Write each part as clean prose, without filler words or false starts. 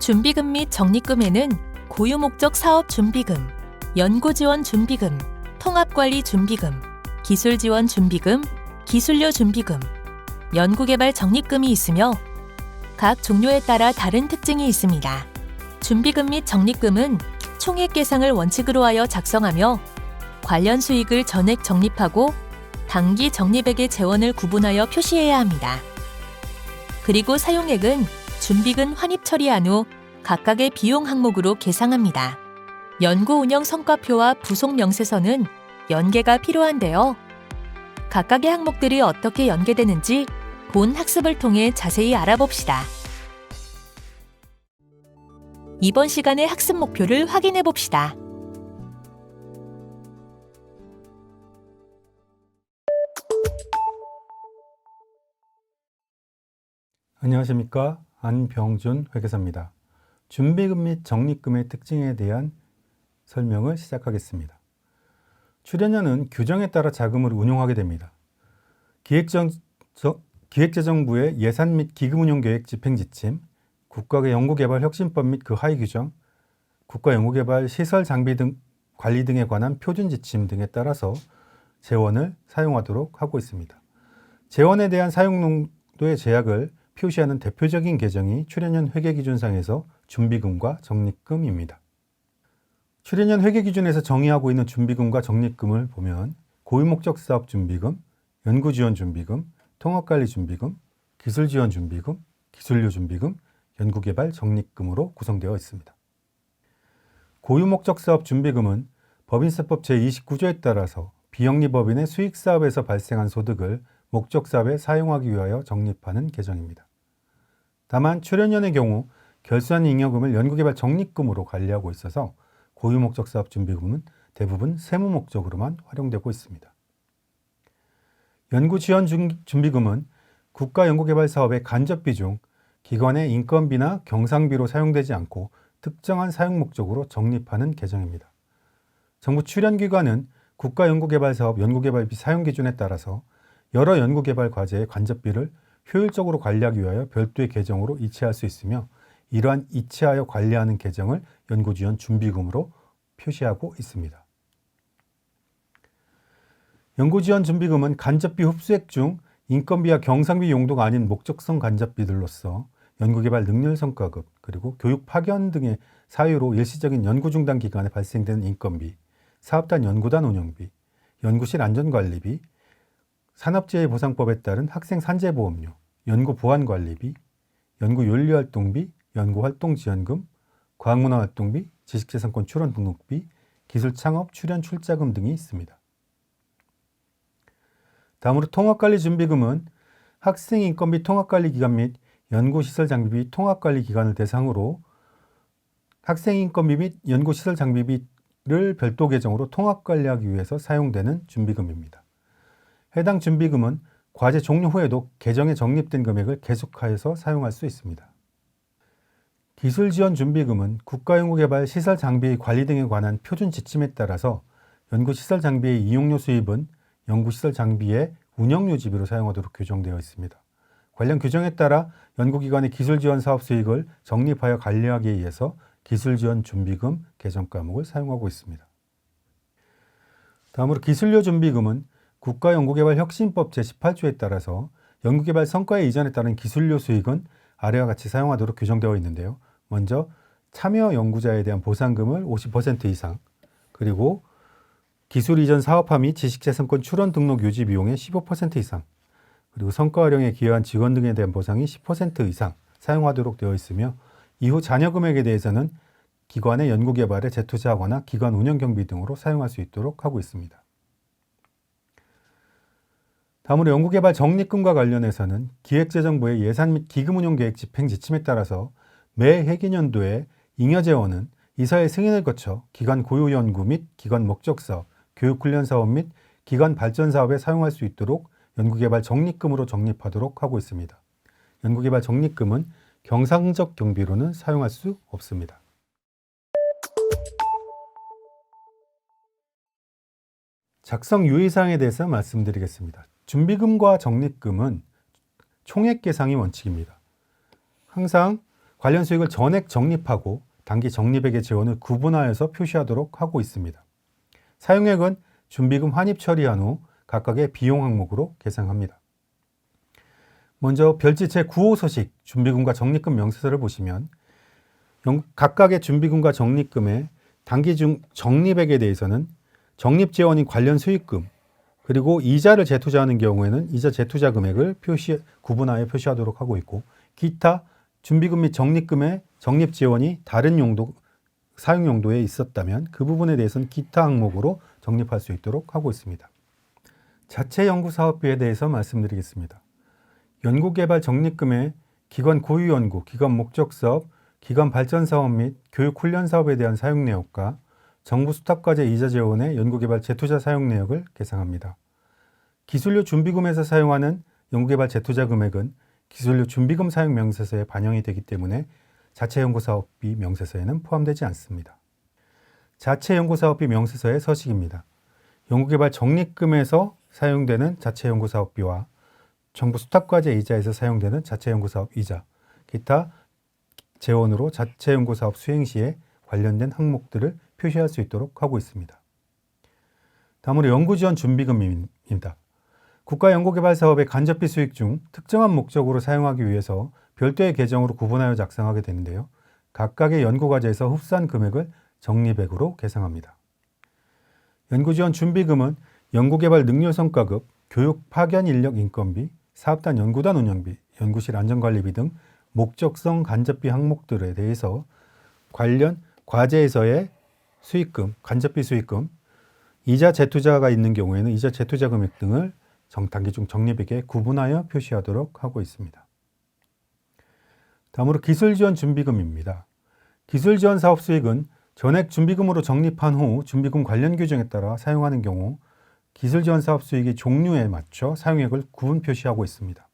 준비금 및 적립금에는 고유목적 사업 준비금, 연구지원 준비금, 통합관리 준비금, 기술지원 준비금, 기술료 준비금, 연구개발 적립금이 있으며 각 종류에 따라 다른 특징이 있습니다. 준비금 및 적립금은 총액 계상을 원칙으로 하여 작성하며 관련 수익을 전액 적립하고 당기 적립액의 재원을 구분하여 표시해야 합니다. 그리고 사용액은 준비금 환입 처리한 후 각각의 비용 항목으로 계상합니다. 연구 운영 성과표와 부속 명세서는 연계가 필요한데요. 각각의 항목들이 어떻게 연계되는지 본 학습을 통해 자세히 알아봅시다. 이번 시간의 학습 목표를 확인해 봅시다. 안녕하십니까? 안병준 회계사입니다. 준비금 및 적립금의 특징에 대한 설명을 시작하겠습니다. 출연료는 규정에 따라 자금을 운용하게 됩니다. 기획재정부의 예산 및 기금운용계획 집행지침, 국가의 연구개발혁신법 및 그 하위 규정, 국가연구개발 시설 장비 등 관리 등에 관한 표준지침 등에 따라서 재원을 사용하도록 하고 있습니다. 재원에 대한 사용 농도의 제약을 표시하는 대표적인 계정이 출연연 회계기준상에서 준비금과 적립금입니다. 출연연 회계기준에서 정의하고 있는 준비금과 적립금을 보면 고유목적사업준비금, 연구지원준비금, 통합관리준비금, 기술지원준비금, 기술료준비금, 연구개발 적립금으로 구성되어 있습니다. 고유목적사업준비금은 법인세법 제29조에 따라서 비영리법인의 수익사업에서 발생한 소득을 목적사업에 사용하기 위하여 적립하는 계정입니다. 다만 출연연의 경우 결算잉여금을 연구개발 적립금으로 관리하고 있어서 고유목적사업준비금은 대부분 세무목적으로만 활용되고 있습니다. 연구지원준비금은 국가연구개발사업의 간접비 중 기관의 인건비나 경상비로 사용되지 않고 특정한 사용목적으로 적립하는 계정입니다. 정부 출연기관은 국가연구개발사업 연구개발비 사용기준에 따라서 여러 연구개발 과제의 간접비를 효율적으로 관리하기 위하여 별도의 계정으로 이체할 수 있으며 이러한 이체하여 관리하는 계정을 연구지원 준비금으로 표시하고 있습니다. 연구지원 준비금은 간접비 흡수액 중 인건비와 경상비 용도가 아닌 목적성 간접비들로서 연구개발 능률성과급 그리고 교육 파견 등의 사유로 일시적인 연구 중단 기간에 발생되는 인건비, 사업단 연구단 운영비, 연구실 안전관리비, 산업재해보상법에 따른 학생 산재보험료, 연구보안관리비, 연구윤리활동비, 연구활동지원금, 과학문화활동비, 지식재산권 출원 등록비, 기술창업 출연 출자금 등이 있습니다. 다음으로 통합관리준비금은 학생 인건비 통합관리기간 및 연구시설 장비비 통합관리기간을 대상으로 학생 인건비 및 연구시설 장비비를 별도 계정으로 통합관리하기 위해서 사용되는 준비금입니다. 해당 준비금은 과제 종료 후에도 계정에 적립된 금액을 계속하여서 사용할 수 있습니다. 기술지원준비금은 국가연구개발 시설 장비의 관리 등에 관한 표준 지침에 따라서 연구시설 장비의 이용료 수입은 연구시설 장비의 운영유지비로 사용하도록 규정되어 있습니다. 관련 규정에 따라 연구기관의 기술지원 사업 수익을 적립하여 관리하기 위해서 기술지원준비금 계정 과목을 사용하고 있습니다. 다음으로 기술료준비금은 국가연구개발혁신법 제18조에 따라서 연구개발 성과의 이전에 따른 기술료 수익은 아래와 같이 사용하도록 규정되어 있는데요. 먼저 참여 연구자에 대한 보상금을 50% 이상, 그리고 기술 이전 사업화 및 지식재산권 출원 등록 유지 비용의 15% 이상, 그리고 성과 활용에 기여한 직원 등에 대한 보상이 10% 이상 사용하도록 되어 있으며 이후 잔여 금액에 대해서는 기관의 연구개발에 재투자하거나 기관 운영 경비 등으로 사용할 수 있도록 하고 있습니다. 다음으로 연구개발 적립금과 관련해서는 기획재정부의 예산 및 기금운용계획 집행지침에 따라서 매 회계연도에 잉여재원은 이사의 승인을 거쳐 기관 고유연구 및 기관 목적사업, 교육훈련사업 및 기관 발전사업에 사용할 수 있도록 연구개발 적립금으로 적립하도록 하고 있습니다. 연구개발 적립금은 경상적 경비로는 사용할 수 없습니다. 작성 유의사항에 대해서 말씀드리겠습니다. 준비금과 적립금은 총액 계상이 원칙입니다. 항상 관련 수익을 전액 적립하고 단기 적립액의 지원을 구분하여서 표시하도록 하고 있습니다. 사용액은 준비금 환입 처리한 후 각각의 비용 항목으로 계상합니다. 먼저 별지 제9호 서식 준비금과 적립금 명세서를 보시면 각각의 준비금과 적립금의 단기 중 적립액에 대해서는 적립 지원인 관련 수익금 그리고 이자를 재투자하는 경우에는 이자 재투자 금액을 구분하여 표시하도록 하고 있고 기타 준비금 및 적립금의 적립 지원이 다른 사용 용도에 있었다면 그 부분에 대해서는 기타 항목으로 적립할 수 있도록 하고 있습니다. 자체 연구 사업비에 대해서 말씀드리겠습니다. 연구개발 적립금의 기관 고유 연구, 기관 목적 사업, 기관 발전 사업 및 교육 훈련 사업에 대한 사용 내역과 정부 수탁과제 이자 지원의 연구개발 재투자 사용 내역을 계상합니다. 기술료 준비금에서 사용하는 연구개발 재투자 금액은 기술료 준비금 사용 명세서에 반영이 되기 때문에 자체 연구사업비 명세서에는 포함되지 않습니다. 자체 연구사업비 명세서의 서식입니다. 연구개발 적립금에서 사용되는 자체 연구사업비와 정부 수탁과제 이자에서 사용되는 자체 연구사업 이자, 기타 재원으로 자체 연구사업 수행 시에 관련된 항목들을 표시할 수 있도록 하고 있습니다. 다음으로 연구지원 준비금입니다. 국가연구개발사업의 간접비 수익 중 특정한 목적으로 사용하기 위해서 별도의 계정으로 구분하여 작성하게 되는데요. 각각의 연구과제에서 흡수한 금액을 적립액으로 계상합니다. 연구지원 준비금은 연구개발 능률성과급, 교육 파견 인력 인건비, 사업단 연구단 운영비, 연구실 안전관리비 등 목적성 간접비 항목들에 대해서 관련 과제에서의 수익금, 간접비 수익금, 이자 재투자가 있는 경우에는 이자 재투자 금액 등을 단기 중 적립액에 구분하여 표시하도록 하고 있습니다. 다음으로 기술지원 준비금입니다. 기술지원 사업 수익은 전액 준비금으로 적립한 후 준비금 관련 규정에 따라 사용하는 경우 기술지원 사업 수익의 종류에 맞춰 사용액을 구분 표시하고 있습니다.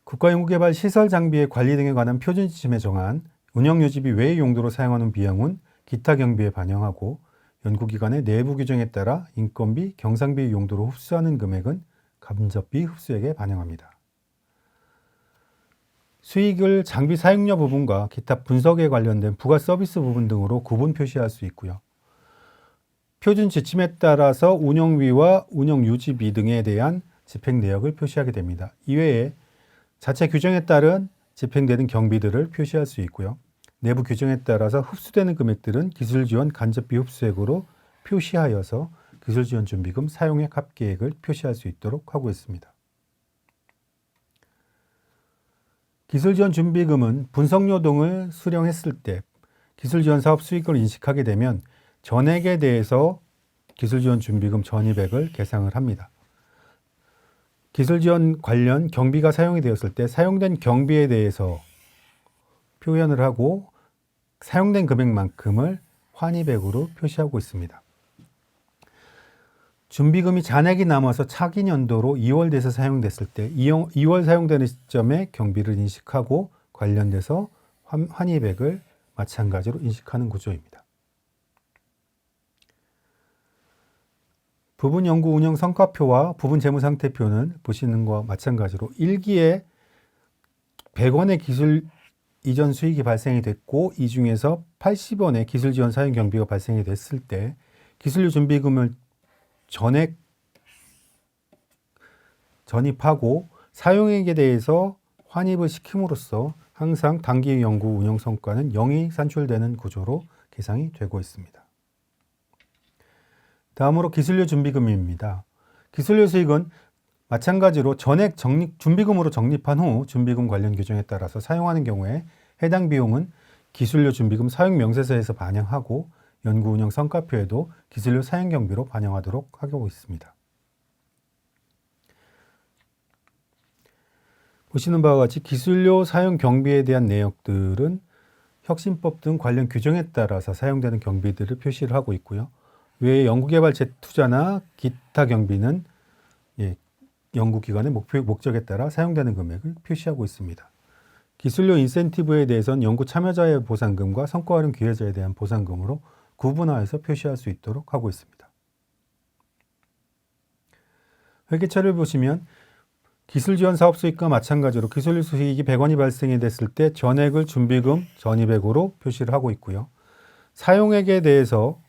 국가연구개발 시설 장비의 관리 등에 관한 표준 지침에 정한 운영유지비 외의 용도로 사용하는 비용은 기타 경비에 반영하고 연구기관의 내부 규정에 따라 인건비, 경상비 용도로 흡수하는 금액은 간접비 흡수액에 반영합니다. 수익을 장비 사용료 부분과 기타 분석에 관련된 부가 서비스 부분 등으로 구분 표시할 수 있고요. 표준 지침에 따라서 운영비와 운영유지비 등에 대한 집행 내역을 표시하게 됩니다. 이외에 자체 규정에 따른 집행되는 경비들을 표시할 수 있고요. 내부 규정에 따라서 흡수되는 금액들은 기술지원 간접비 흡수액으로 표시하여서 기술지원 준비금 사용액 합계액을 표시할 수 있도록 하고 있습니다. 기술지원 준비금은 분석료 등을 수령했을 때 기술지원 사업 수익을 인식하게 되면 전액에 대해서 기술지원 준비금 전입액을 계상을 합니다. 기술지원 관련 경비가 사용이 되었을 때 사용된 경비에 대해서 표현을 하고 사용된 금액만큼을 환입액으로 표시하고 있습니다. 준비금이 잔액이 남아서 차기 년도로 2월 돼서 사용됐을 때 2월 사용되는 시점에 경비를 인식하고 관련돼서 환입액을 마찬가지로 인식하는 구조입니다. 부분 연구 운영 성과표와 부분 재무상태표는 보시는 것과 마찬가지로 1기에 100원의 기술 이전 수익이 발생이 됐고 이 중에서 80원의 기술 지원 사용 경비가 발생이 됐을 때 기술료 준비금을 전액 전입하고 사용액에 대해서 환입을 시킴으로써 항상 단기 연구 운영 성과는 0이 산출되는 구조로 계상이 되고 있습니다. 다음으로 기술료 준비금입니다. 기술료 수익은 마찬가지로 전액 준비금으로 적립한 후 준비금 관련 규정에 따라서 사용하는 경우에 해당 비용은 기술료 준비금 사용 명세서에서 반영하고 연구 운영 성과표에도 기술료 사용 경비로 반영하도록 하고 있습니다. 보시는 바와 같이 기술료 사용 경비에 대한 내역들은 혁신법 등 관련 규정에 따라서 사용되는 경비들을 표시를 하고 있고요. 외에 연구개발 재투자나 기타 경비는 연구기관의 목적에 따라 사용되는 금액을 표시하고 있습니다. 기술료 인센티브에 대해서는 연구 참여자의 보상금과 성과 활용 기회자에 대한 보상금으로 구분하여서 표시할 수 있도록 하고 있습니다. 회계처를 보시면 기술 지원 사업 수익과 마찬가지로 기술 수익이 100원이 발생이 됐을 때 전액을 준비금 전입액으로 표시를 하고 있고요. 사용액에 대해서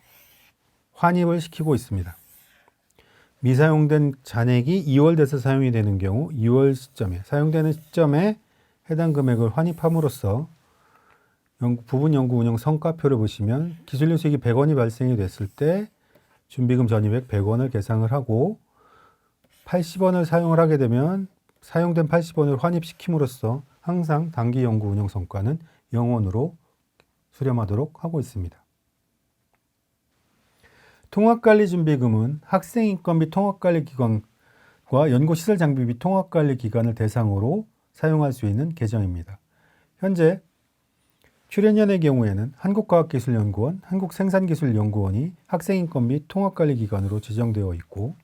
환입을 시키고 있습니다. 미사용된 잔액이 2월 돼서 사용이 되는 경우 2월 시점에 사용되는 시점에 해당 금액을 환입함으로써 부분 연구 운영 성과표를 보시면 기술료 수익이 100원이 발생이 됐을 때 준비금 전입액 100원을 계상을 하고 80원을 사용을 하게 되면 사용된 80원을 환입시킴으로써 항상 단기 연구 운영 성과는 0원으로 수렴하도록 하고 있습니다. 통합관리준비금은 학생인건비 통합관리기관과 연구시설장비비 통합관리기관을 대상으로 사용할 수 있는 계정입니다. 현재 출연연의 경우에는 한국과학기술연구원, 한국생산기술연구원이 학생인건비 통합관리기관으로 지정되어 있고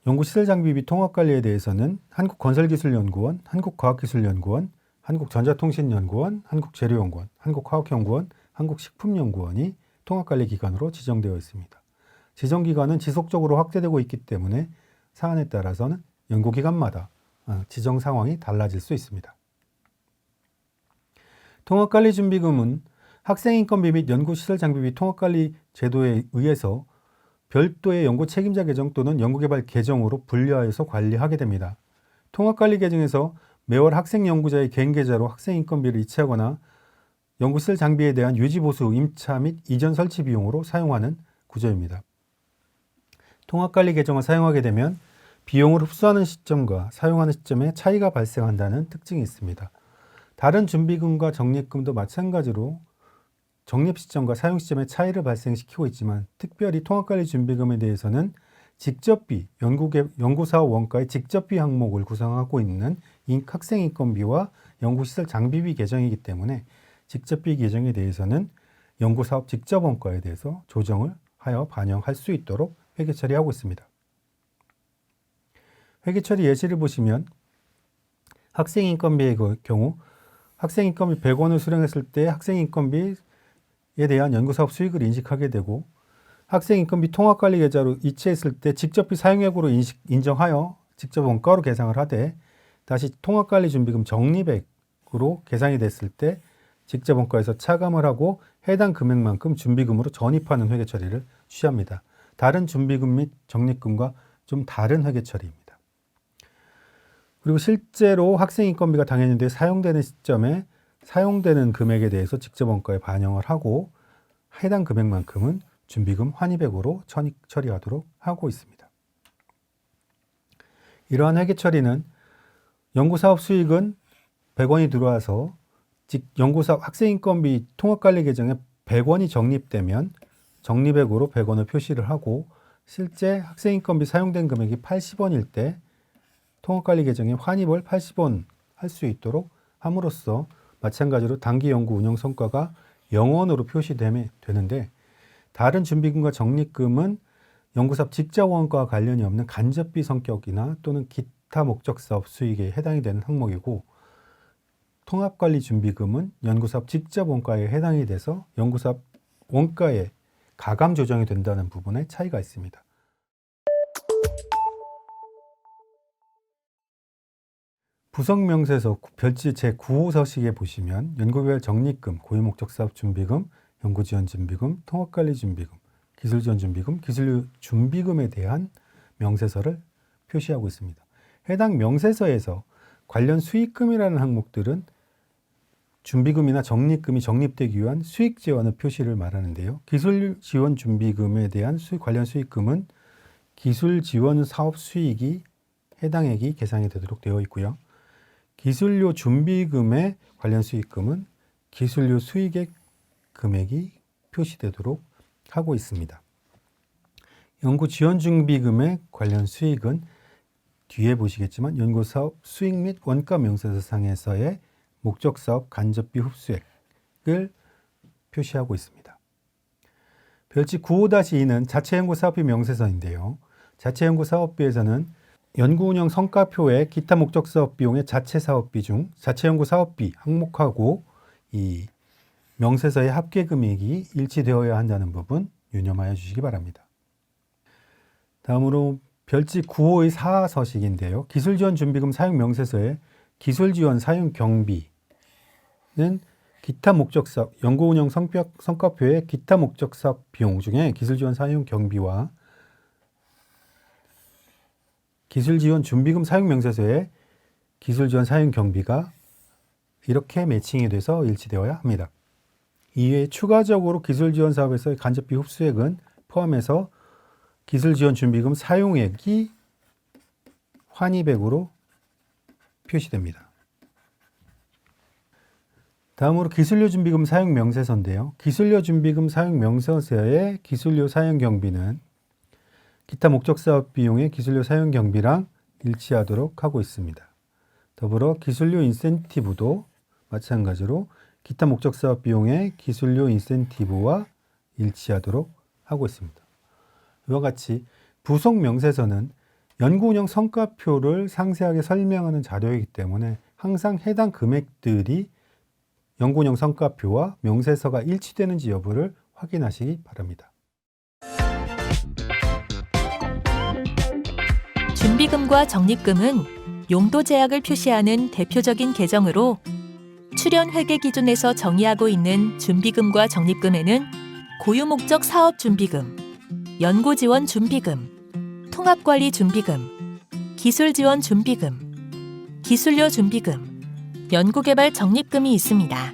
연구시설장비비 통합관리에 대해서는 한국건설기술연구원, 한국과학기술연구원, 한국전자통신연구원, 한국재료연구원, 한국화학연구원, 한국식품연구원이 통합관리기관으로 지정되어 있습니다. 지정기관은 지속적으로 확대되고 있기 때문에 사안에 따라서는 연구기관마다 지정 상황이 달라질 수 있습니다. 통합관리준비금은 학생인건비 및 연구시설장비비 통합관리 제도에 의해서 별도의 연구 책임자 계정 또는 연구개발 계정으로 분류하여서 관리하게 됩니다. 통합관리 계정에서 매월 학생 연구자의 개인 계좌로 학생인건비를 이체하거나 연구시설 장비에 대한 유지보수, 임차 및 이전 설치 비용으로 사용하는 구조입니다. 통합관리 계정을 사용하게 되면 비용을 흡수하는 시점과 사용하는 시점에 차이가 발생한다는 특징이 있습니다. 다른 준비금과 적립금도 마찬가지로 적립 시점과 사용 시점의 차이를 발생시키고 있지만 특별히 통합관리 준비금에 대해서는 직접비, 연구사업 원가의 직접비 항목을 구성하고 있는 학생인건비와 연구시설 장비비 계정이기 때문에 직접비 계정에 대해서는 연구사업 직접 원가에 대해서 조정을 하여 반영할 수 있도록 회계 처리하고 있습니다. 회계 처리 예시를 보시면 학생인건비의 경우 학생인건비 100원을 수령했을 때 학생인건비에 대한 연구사업 수익을 인식하게 되고 학생인건비 통합관리 계좌로 이체했을 때 직접비 사용액으로 인정하여 직접 원가로 계상을 하되 다시 통합관리 준비금 적립액으로 계상이 됐을 때 직접 원가에서 차감을 하고 해당 금액만큼 준비금으로 전입하는 회계 처리를 취합니다. 다른 준비금 및 적립금과 좀 다른 회계 처리입니다. 그리고 실제로 학생인건비가 당연인데 사용되는 시점에 사용되는 금액에 대해서 직접 원가에 반영을 하고 해당 금액만큼은 준비금 환입액으로 처리하도록 하고 있습니다. 이러한 회계 처리는 연구사업 수익은 100원이 들어와서 연구사업 학생인건비 통합관리 계정에 100원이 적립되면 적립액으로 100원을 표시를 하고 실제 학생인건비 사용된 금액이 80원일 때 통합관리 계정에 환입을 80원 할 수 있도록 함으로써 마찬가지로 단기 연구 운영 성과가 0원으로 표시되는데 다른 준비금과 적립금은 연구사업 직접 원가와 관련이 없는 간접비 성격이나 또는 기타 목적 사업 수익에 해당이 되는 항목이고 통합관리 준비금은 연구사업 직접 원가에 해당이 돼서 연구사업 원가에 가감 조정이 된다는 부분에 차이가 있습니다. 부성명세서 별지 제9호 서식에 보시면 연구개발 적립금, 고유목적사업 준비금, 연구지원 준비금, 통합관리 준비금, 기술지원 준비금, 기술료 준비금에 대한 명세서를 표시하고 있습니다. 해당 명세서에서 관련 수익금이라는 항목들은 준비금이나 적립금이 적립되기 위한 수익 지원의 표시를 말하는데요. 기술 지원 준비금에 대한 관련 수익금은 기술 지원 사업 수익이 해당액이 계산이 되도록 되어 있고요. 기술료 준비금의 관련 수익금은 기술료 수익액 금액이 표시되도록 하고 있습니다. 연구 지원 준비금의 관련 수익은 뒤에 보시겠지만 연구사업 수익 및 원가 명세서상에서의 목적사업 간접비 흡수액을 표시하고 있습니다. 별지 9호-2는 자체연구사업비 명세서인데요. 자체연구사업비에서는 연구운영 성과표에 기타 목적사업 비용의 자체사업비 중 자체연구사업비 항목하고 이 명세서의 합계금액이 일치되어야 한다는 부분 유념하여 주시기 바랍니다. 다음으로 별지 9호의 사서식인데요. 기술지원준비금 사용명세서에 기술지원 사용 경비는 기타 목적사업, 연구운영 성과표의 기타 목적사업 비용 중에 기술지원 사용 경비와 기술지원 준비금 사용명세서에 기술지원 사용 경비가 이렇게 매칭이 돼서 일치되어야 합니다. 이외에 추가적으로 기술지원 사업에서의 간접비 흡수액은 포함해서 기술지원준비금 사용액이 환입액으로 표시됩니다. 다음으로 기술료준비금 사용명세서인데요. 기술료준비금 사용명세서의 기술료 사용경비는 기타 목적사업 비용의 기술료 사용경비랑 일치하도록 하고 있습니다. 더불어 기술료 인센티브도 마찬가지로 기타 목적사업 비용의 기술료 인센티브와 일치하도록 하고 있습니다. 이와 같이 부속 명세서는 연구운영 성과표를 상세하게 설명하는 자료이기 때문에 항상 해당 금액들이 연구운영 성과표와 명세서가 일치되는지 여부를 확인하시기 바랍니다. 준비금과 적립금은 용도 제약을 표시하는 대표적인 계정으로 출연 회계 기준에서 정의하고 있는 준비금과 적립금에는 고유목적 사업준비금, 연구지원준비금, 통합관리준비금, 기술지원준비금, 기술료준비금, 연구개발 적립금이 있습니다.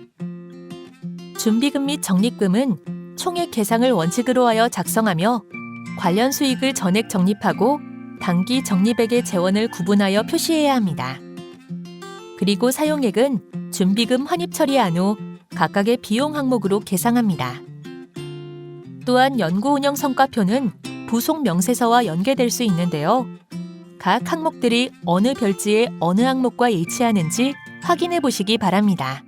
준비금 및 적립금은 총액 계상을 원칙으로 하여 작성하며 관련 수익을 전액 적립하고 단기 적립액의 재원을 구분하여 표시해야 합니다. 그리고 사용액은 준비금 환입 처리한 후 각각의 비용 항목으로 계상합니다. 또한 연구운영 성과표는 부속 명세서와 연계될 수 있는데요. 각 항목들이 어느 별지의 어느 항목과 일치하는지 확인해 보시기 바랍니다.